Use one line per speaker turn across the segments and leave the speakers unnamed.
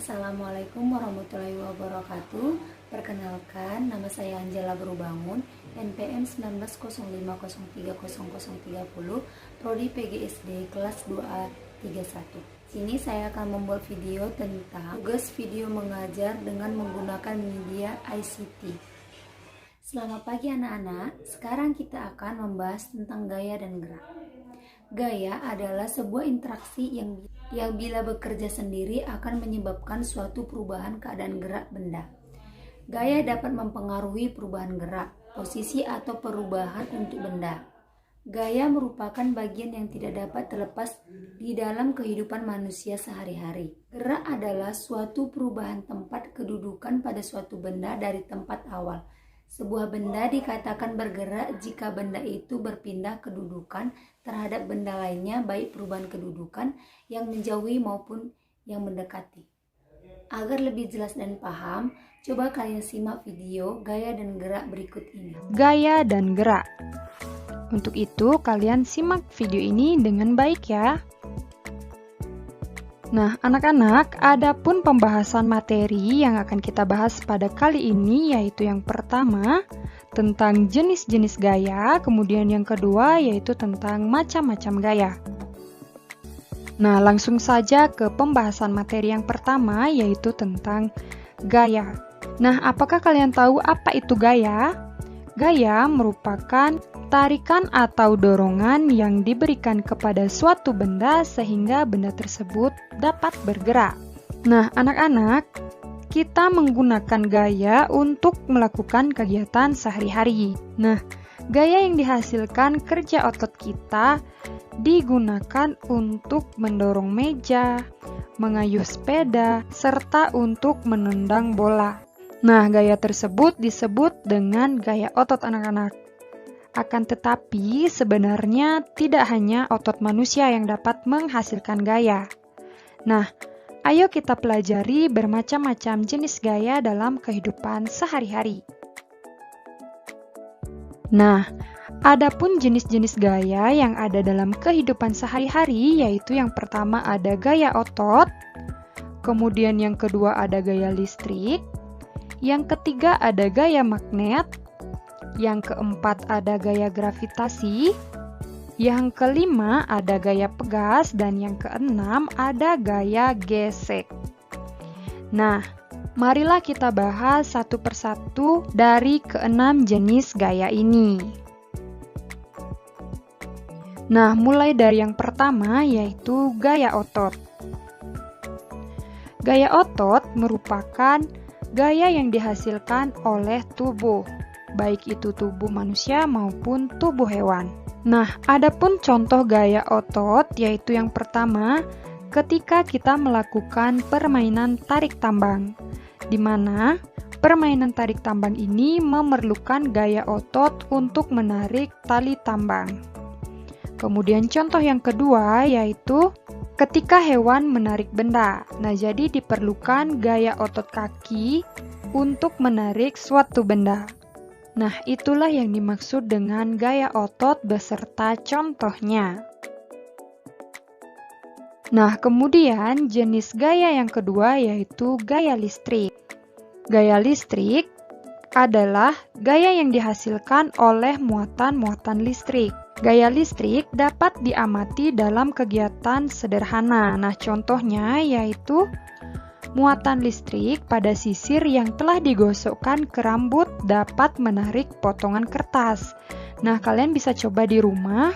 Assalamualaikum warahmatullahi wabarakatuh. Perkenalkan, nama saya Anjela Berubangun, NPM 1905030030, Prodi PGSD kelas 2A 31. Sini saya akan membuat video tentang tugas video mengajar dengan menggunakan media ICT. Selamat pagi anak-anak, sekarang kita akan membahas tentang gaya dan gerak. Gaya adalah sebuah interaksi yang bila bekerja sendiri akan menyebabkan suatu perubahan keadaan gerak benda. Gaya dapat mempengaruhi perubahan gerak, posisi atau perubahan untuk benda. Gaya merupakan bagian yang tidak dapat terlepas di dalam kehidupan manusia sehari-hari. Gerak adalah suatu perubahan tempat kedudukan pada suatu benda dari tempat awal. Sebuah benda dikatakan bergerak jika benda itu berpindah kedudukan terhadap benda lainnya, baik perubahan kedudukan yang menjauhi maupun yang mendekati. Agar lebih jelas dan paham, coba kalian simak video gaya dan gerak berikut ini.
Gaya dan gerak. Untuk itu, kalian simak video ini dengan baik ya. Nah, anak-anak, ada pun pembahasan materi yang akan kita bahas pada kali ini, yaitu yang pertama tentang jenis-jenis gaya, kemudian yang kedua yaitu tentang macam-macam gaya. Nah, langsung saja ke pembahasan materi yang pertama, yaitu tentang gaya. Nah, apakah kalian tahu apa itu gaya? Gaya merupakan tarikan atau dorongan yang diberikan kepada suatu benda sehingga benda tersebut dapat bergerak. Nah, anak-anak, kita menggunakan gaya untuk melakukan kegiatan sehari-hari. Nah, gaya yang dihasilkan kerja otot kita digunakan untuk mendorong meja, mengayuh sepeda, serta untuk menendang bola. Nah, gaya tersebut disebut dengan gaya otot anak-anak. Akan tetapi, sebenarnya tidak hanya otot manusia yang dapat menghasilkan gaya. Nah, ayo kita pelajari bermacam-macam jenis gaya dalam kehidupan sehari-hari. Nah, adapun jenis-jenis gaya yang ada dalam kehidupan sehari-hari, yaitu yang pertama ada gaya otot, kemudian yang kedua ada gaya listrik, yang ketiga ada gaya magnet, yang keempat ada gaya gravitasi, yang kelima ada gaya pegas, dan yang keenam ada gaya gesek. Nah, marilah kita bahas satu persatu dari keenam jenis gaya ini. Nah, mulai dari yang pertama yaitu gaya otot. Gaya otot merupakan gaya yang dihasilkan oleh tubuh, baik itu tubuh manusia maupun tubuh hewan. Nah, adapun contoh gaya otot yaitu yang pertama, ketika kita melakukan permainan tarik tambang, di mana permainan tarik tambang ini memerlukan gaya otot untuk menarik tali tambang. Kemudian contoh yang kedua yaitu ketika hewan menarik benda. Nah, jadi diperlukan gaya otot kaki untuk menarik suatu benda. Nah, itulah yang dimaksud dengan gaya otot beserta contohnya. Nah, kemudian jenis gaya yang kedua yaitu gaya listrik. Gaya listrik adalah gaya yang dihasilkan oleh muatan-muatan listrik. Gaya listrik dapat diamati dalam kegiatan sederhana. Nah, contohnya yaitu muatan listrik pada sisir yang telah digosokkan ke rambut dapat menarik potongan kertas. Nah, kalian bisa coba di rumah.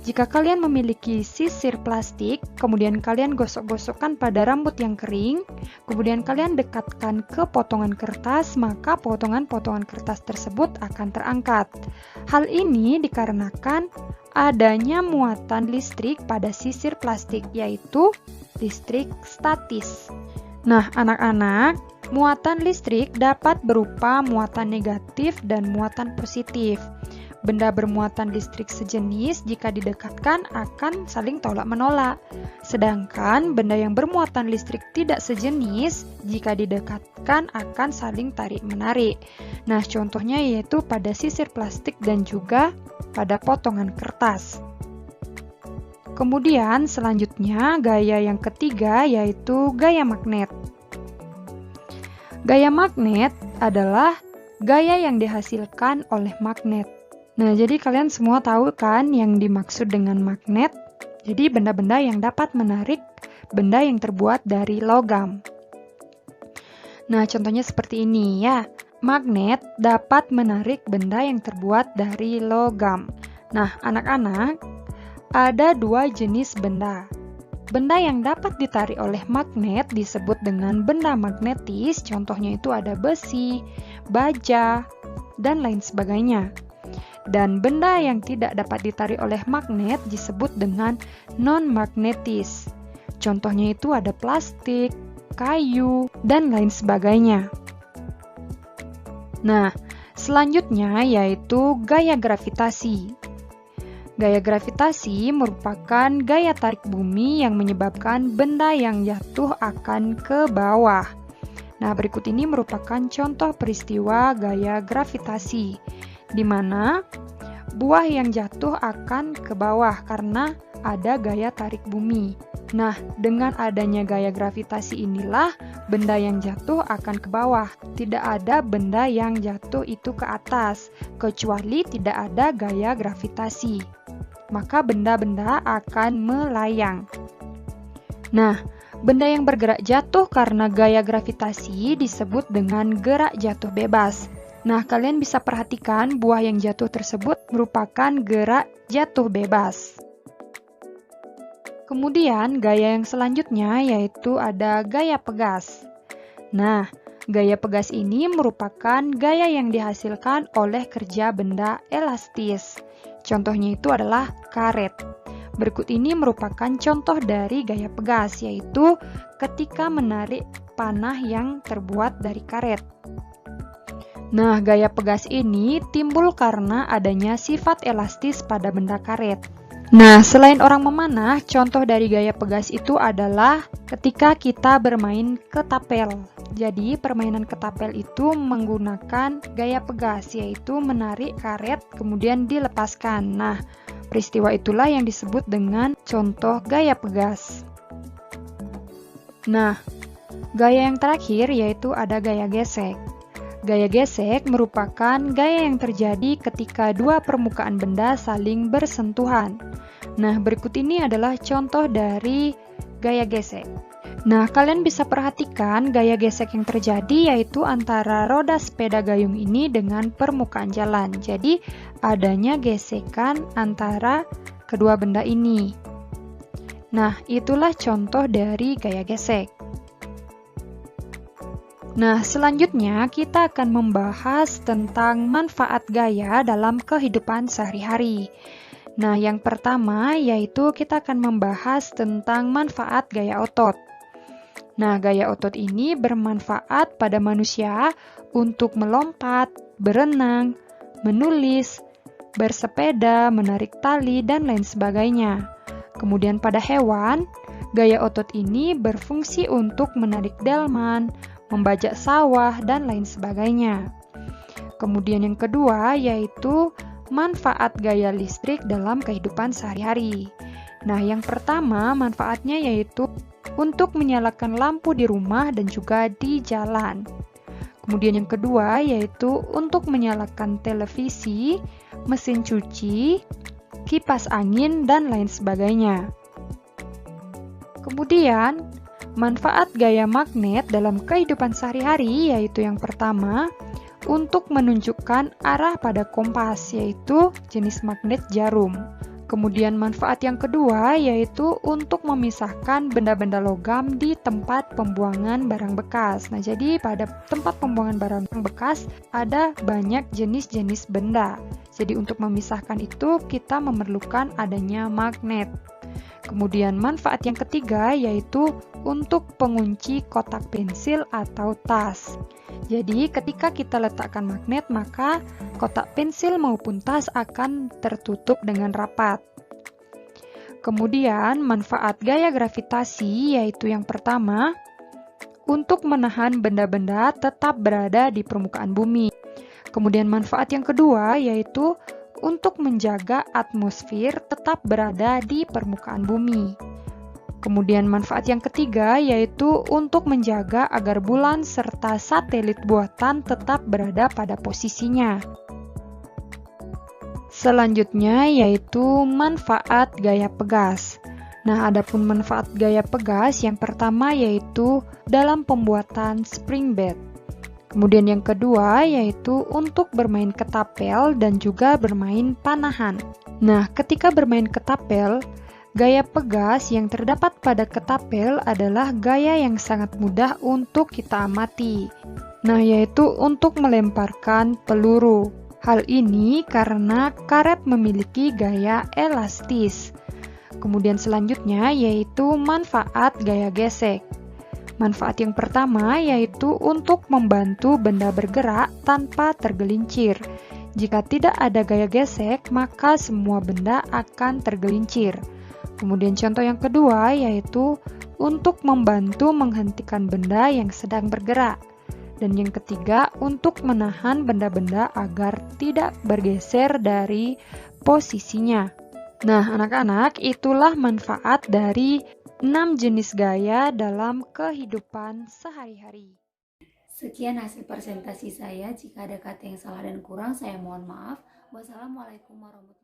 Jika kalian memiliki sisir plastik, kemudian kalian gosok-gosokkan pada rambut yang kering, kemudian kalian dekatkan ke potongan kertas, maka potongan-potongan kertas tersebut akan terangkat. Hal ini dikarenakan adanya muatan listrik pada sisir plastik, yaitu listrik statis. Nah, anak-anak, muatan listrik dapat berupa muatan negatif dan muatan positif. Benda bermuatan listrik sejenis jika didekatkan akan saling tolak-menolak. Sedangkan benda yang bermuatan listrik tidak sejenis jika didekatkan akan saling tarik-menarik. Nah, contohnya yaitu pada sisir plastik dan juga pada potongan kertas. Kemudian selanjutnya gaya yang ketiga yaitu gaya magnet. Gaya magnet adalah gaya yang dihasilkan oleh magnet. Nah, jadi kalian semua tahu kan yang dimaksud dengan magnet? Jadi benda-benda yang dapat menarik benda yang terbuat dari logam. Nah, contohnya seperti ini ya. Magnet dapat menarik benda yang terbuat dari logam. Nah, anak-anak, ada dua jenis benda. Benda yang dapat ditarik oleh magnet disebut dengan benda magnetis, contohnya itu ada besi, baja, dan lain sebagainya. Dan benda yang tidak dapat ditarik oleh magnet disebut dengan non-magnetis. Contohnya itu ada plastik, kayu, dan lain sebagainya. Nah, selanjutnya yaitu gaya gravitasi. Gaya gravitasi merupakan gaya tarik bumi yang menyebabkan benda yang jatuh akan ke bawah. Nah, berikut ini merupakan contoh peristiwa gaya gravitasi, di mana buah yang jatuh akan ke bawah karena ada gaya tarik bumi. Nah, dengan adanya gaya gravitasi inilah benda yang jatuh akan ke bawah. Tidak ada benda yang jatuh itu ke atas, kecuali tidak ada gaya gravitasi. Maka benda-benda akan melayang. Nah, benda yang bergerak jatuh karena gaya gravitasi disebut dengan gerak jatuh bebas. Nah, kalian bisa perhatikan buah yang jatuh tersebut merupakan gerak jatuh bebas. Kemudian, gaya yang selanjutnya yaitu ada gaya pegas. Nah, gaya pegas ini merupakan gaya yang dihasilkan oleh kerja benda elastis. Contohnya itu adalah karet. Berikut ini merupakan contoh dari gaya pegas, yaitu ketika menarik panah yang terbuat dari karet. Nah, gaya pegas ini timbul karena adanya sifat elastis pada benda karet. Nah, selain orang memanah, contoh dari gaya pegas itu adalah ketika kita bermain ketapel. Jadi, permainan ketapel itu menggunakan gaya pegas, yaitu menarik karet kemudian dilepaskan. Nah, peristiwa itulah yang disebut dengan contoh gaya pegas. Nah, gaya yang terakhir yaitu ada gaya gesek. Gaya gesek merupakan gaya yang terjadi ketika dua permukaan benda saling bersentuhan. Nah, berikut ini adalah contoh dari gaya gesek. Nah, kalian bisa perhatikan gaya gesek yang terjadi yaitu antara roda sepeda gayung ini dengan permukaan jalan. Jadi, adanya gesekan antara kedua benda ini. Nah, itulah contoh dari gaya gesek. Nah, selanjutnya kita akan membahas tentang manfaat gaya dalam kehidupan sehari-hari. Nah, yang pertama yaitu kita akan membahas tentang manfaat gaya otot. Nah, gaya otot ini bermanfaat pada manusia untuk melompat, berenang, menulis, bersepeda, menarik tali, dan lain sebagainya. Kemudian pada hewan, gaya otot ini berfungsi untuk menarik delman, membajak sawah, dan lain sebagainya. Kemudian yang kedua yaitu manfaat gaya listrik dalam kehidupan sehari-hari. Nah, yang pertama manfaatnya yaitu untuk menyalakan lampu di rumah dan juga di jalan. Kemudian yang kedua yaitu untuk menyalakan televisi, mesin cuci, kipas angin, dan lain sebagainya. Kemudian, manfaat gaya magnet dalam kehidupan sehari-hari yaitu yang pertama, untuk menunjukkan arah pada kompas, yaitu jenis magnet jarum. Kemudian manfaat yang kedua yaitu untuk memisahkan benda-benda logam di tempat pembuangan barang bekas. Nah, jadi pada tempat pembuangan barang bekas ada banyak jenis-jenis benda. Jadi untuk memisahkan itu kita memerlukan adanya magnet. Kemudian manfaat yang ketiga yaitu untuk pengunci kotak pensil atau tas. Jadi ketika kita letakkan magnet maka kotak pensil maupun tas akan tertutup dengan rapat. Kemudian manfaat gaya gravitasi yaitu yang pertama untuk menahan benda-benda tetap berada di permukaan bumi. Kemudian manfaat yang kedua yaitu untuk menjaga atmosfer tetap berada di permukaan bumi. Kemudian manfaat yang ketiga yaitu untuk menjaga agar bulan serta satelit buatan tetap berada pada posisinya. Selanjutnya yaitu manfaat gaya pegas. Nah, adapun manfaat gaya pegas yang pertama yaitu dalam pembuatan spring bed. Kemudian yang kedua yaitu untuk bermain ketapel dan juga bermain panahan. Nah, ketika bermain ketapel, gaya pegas yang terdapat pada ketapel adalah gaya yang sangat mudah untuk kita amati. Nah, yaitu untuk melemparkan peluru. Hal ini karena karet memiliki gaya elastis. Kemudian selanjutnya yaitu manfaat gaya gesek. Manfaat yang pertama yaitu untuk membantu benda bergerak tanpa tergelincir. Jika tidak ada gaya gesek, maka semua benda akan tergelincir. Kemudian contoh yang kedua yaitu untuk membantu menghentikan benda yang sedang bergerak. Dan yang ketiga untuk menahan benda-benda agar tidak bergeser dari posisinya. Nah, anak-anak, itulah manfaat dari 6 jenis gaya dalam kehidupan sehari-hari.
Sekian hasil presentasi saya. Jika ada kata yang salah dan kurang, saya mohon maaf. Wassalamualaikum warahmatullahi wabarakatuh.